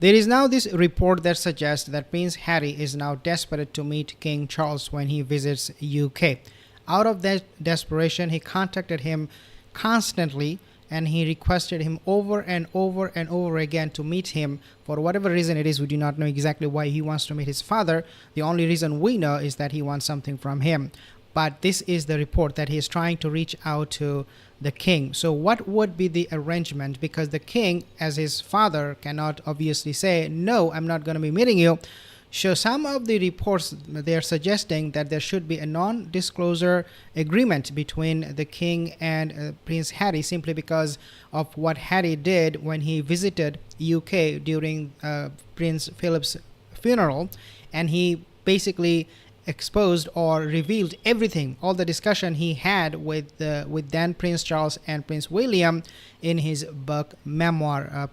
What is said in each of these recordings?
There is now this report that suggests that Prince Harry is now desperate to meet King Charles when he visits UK. Out of that desperation, he contacted him constantly and he requested him over and over and over again to meet him. For whatever reason it is, we do not know exactly why he wants to meet his father. The only reason we know is that he wants something from him. But this is the report that he is trying to reach out to the king. So what would be the arrangement? Because the king, as his father, cannot obviously say, no, I'm not going to be meeting you. So some of the reports, they are suggesting that there should be a non-disclosure agreement between the king and Prince Harry, simply because of what Harry did when he visited UK during Prince Philip's funeral, and he basically exposed or revealed everything, all the discussion he had with then Prince Charles and Prince William in his book memoir,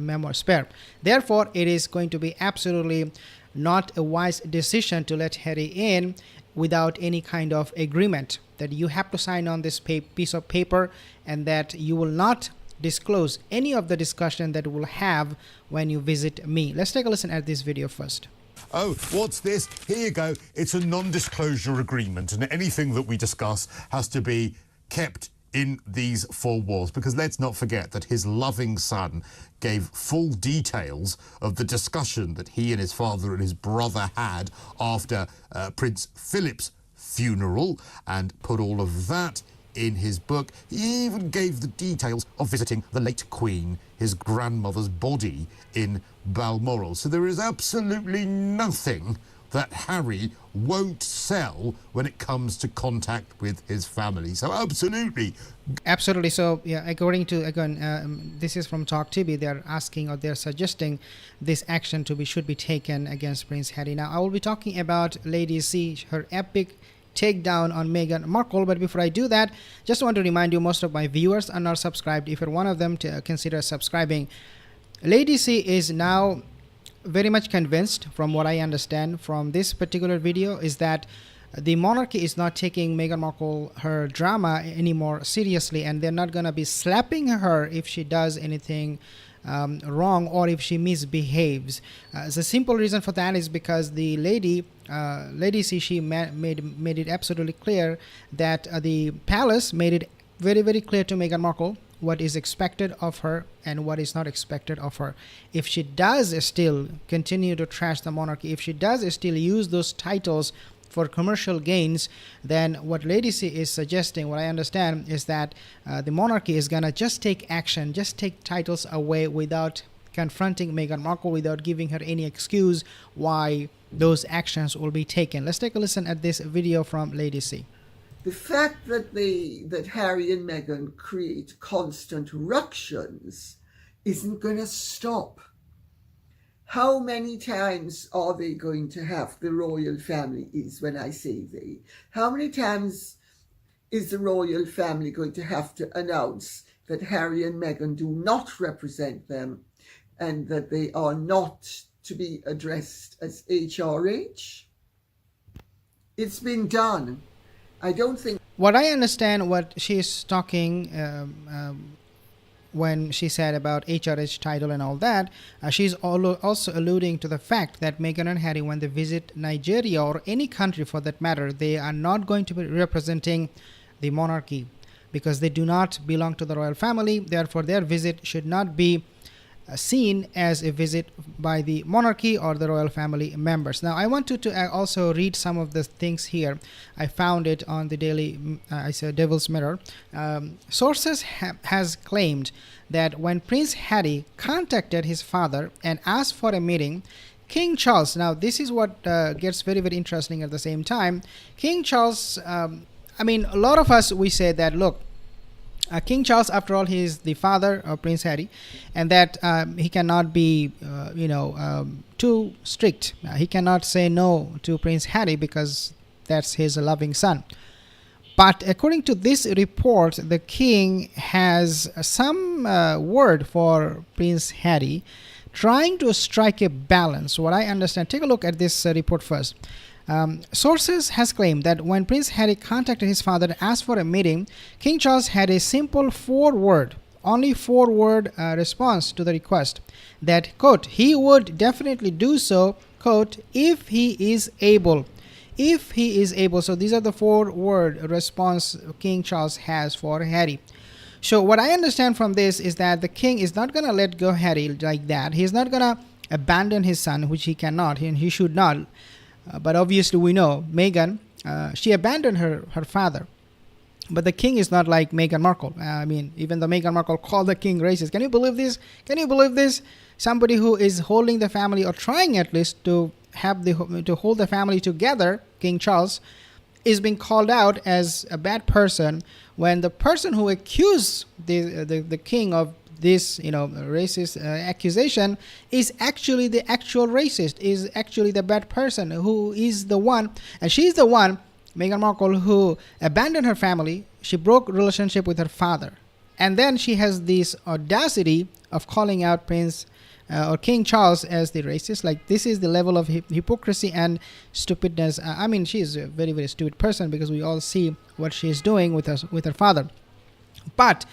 memoir Spare. Therefore, it is going to be absolutely not a wise decision to let Harry in without any kind of agreement, that you have to sign on this piece of paper and that you will not disclose any of the discussion that we'll have when you visit me. Let's take a listen at this video first. Oh, what's this? Here you go. It's a non-disclosure agreement, and anything that we discuss has to be kept in these four walls, because let's not forget that his loving son gave full details of the discussion that he and his father and his brother had after Prince Philip's funeral, and put all of that in his book. He even gave the details of visiting the late Queen, his grandmother's body in Balmoral. So there is absolutely nothing that Harry won't sell when it comes to contact with his family. So absolutely. So yeah, according to, again, this is from Talk TV, they're asking, or they're suggesting this action should be taken against Prince Harry. Now I will be talking about Lady C, her epic takedown on Meghan Markle. But before I do that, just want to remind you, most of my viewers are not subscribed. If you're one of them, to consider subscribing. Lady C is now very much convinced, from what I understand from this particular video, is that the monarchy is not taking Meghan Markle, her drama, anymore seriously, and they're not going to be slapping her if she does anything wrong or if she misbehaves. The simple reason for that is because the Lady C, she made it absolutely clear that the palace made it very, very clear to Meghan Markle what is expected of her and what is not expected of her. If she does still continue to trash the monarchy, if she does still use those titles for commercial gains, then what Lady C is suggesting, what I understand, is that the monarchy is gonna just take action, just take titles away without confronting Meghan Markle, without giving her any excuse why those actions will be taken. Let's take a listen at this video from Lady C. The fact that Harry and Meghan create constant ructions isn't going to stop. How many times are they going to have, the royal family is, when I say they, how many times is the royal family going to have to announce that Harry and Meghan do not represent them and that they are not to be addressed as HRH? It's been done. I don't think. What I understand, what she's talking when she said about HRH title and all that, she's also alluding to the fact that Meghan and Harry, when they visit Nigeria or any country for that matter, they are not going to be representing the monarchy because they do not belong to the royal family. Therefore, their visit should not be seen as a visit by the monarchy or the royal family members. Now I wanted to also read some of the things here. I found it on the daily Devil's Mirror. Sources has claimed that when Prince Harry contacted his father and asked for a meeting, King Charles, now this is what gets very, very interesting at the same time. King Charles, I mean, a lot of us, we say that, look, King Charles, after all, he is the father of Prince Harry, and that he cannot be, too strict. He cannot say no to Prince Harry because that's his loving son. But according to this report, the king has some word for Prince Harry, trying to strike a balance. What I understand, take a look at this report first. Sources has claimed that when Prince Harry contacted his father and asked for a meeting, King Charles had a simple 4-word only 4-word response to the request that, quote, he would definitely do so, quote, if he is able. If he is able. So these are the 4-word response King Charles has for Harry. So what I understand from this is that the king is not going to let go Harry like that. He's not going to abandon his son, which he cannot and he should not. But obviously we know Meghan, she abandoned her father. But the king is not like Meghan Markle. I mean, even though Meghan Markle called the king racist. Can you believe this? Can you believe this? Somebody who is holding the family, or trying at least to hold the family together, King Charles, is being called out as a bad person, when the person who accused the king of this racist accusation is actually the actual racist, is actually the bad person, who is the one, and she's the one, Meghan Markle, who abandoned her family. She broke relationship with her father, and then she has this audacity of calling out Prince or King Charles as the racist. Like, this is the level of hypocrisy and stupidness. I mean, she is a very, very stupid person, because we all see what she is doing with her father. But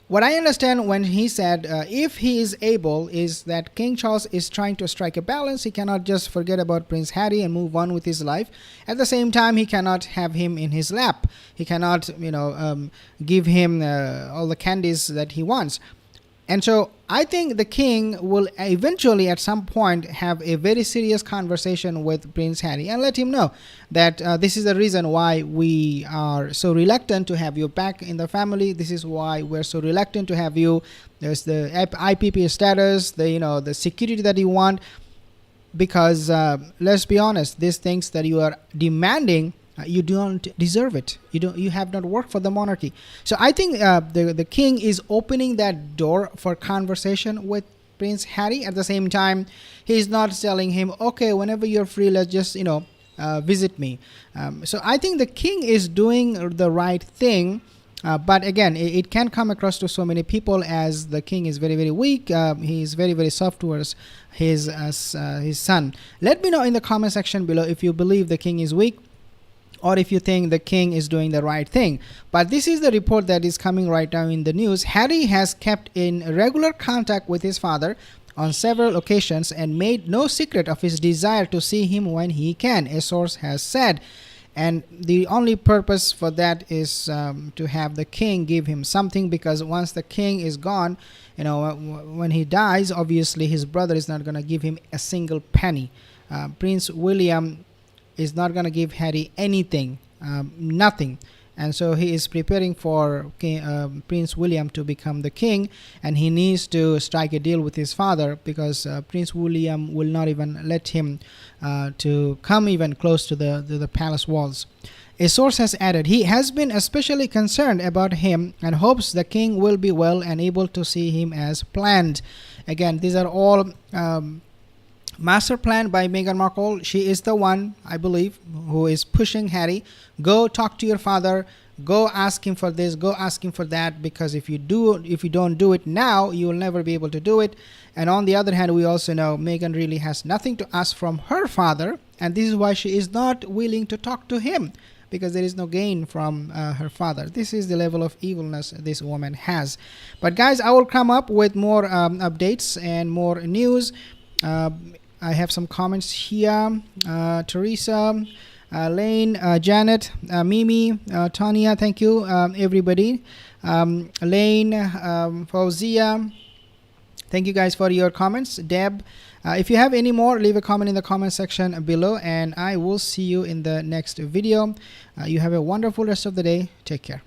what I understand when he said if he is able, is that King Charles is trying to strike a balance. He cannot just forget about Prince Harry and move on with his life. At the same time, he cannot have him in his lap. He cannot give him all the candies that he wants. And so I think the king will eventually at some point have a very serious conversation with Prince Harry and let him know that this is the reason why we are so reluctant to have you back in the family. This is why we're so reluctant to have you. There's the IPP status, the security that you want, because let's be honest, these things that you are demanding, you don't deserve it. You have not worked for the monarchy. So I think the king is opening that door for conversation with Prince Harry. At the same time, he's not telling him, okay, whenever you're free, let's just visit me. So I think the king is doing the right thing. But again, it can come across to so many people as the king is very, very weak. He is very, very soft towards his son. Let me know in the comment section below if you believe the king is weak, or if you think the king is doing the right thing. But this is the report that is coming right now in the news. Harry has kept in regular contact with his father on several occasions and made no secret of his desire to see him when he can, a source has said. And the only purpose for that is to have the king give him something, because once the king is gone, when he dies, obviously his brother is not going to give him a single penny. Prince William is not going to give Harry anything, nothing. And so he is preparing for Prince William to become the king, and he needs to strike a deal with his father, because Prince William will not even let him to come even close to the palace walls. A source has added, he has been especially concerned about him and hopes the king will be well and able to see him as planned. Again, these are all master plan by Meghan Markle. She is the one, I believe, who is pushing Harry. Go talk to your father. Go ask him for this. Go ask him for that. Because if you don't do it now, you will never be able to do it. And on the other hand, we also know Meghan really has nothing to ask from her father, and this is why she is not willing to talk to him, because there is no gain from her father. This is the level of evilness this woman has. But guys, I will come up with more updates and more news. I have some comments here. Teresa, Lane, Janet, Mimi, Tanya, thank you, everybody. Lane, Fauzia, thank you guys for your comments. Deb, if you have any more, leave a comment in the comment section below, and I will see you in the next video. You have a wonderful rest of the day. Take care.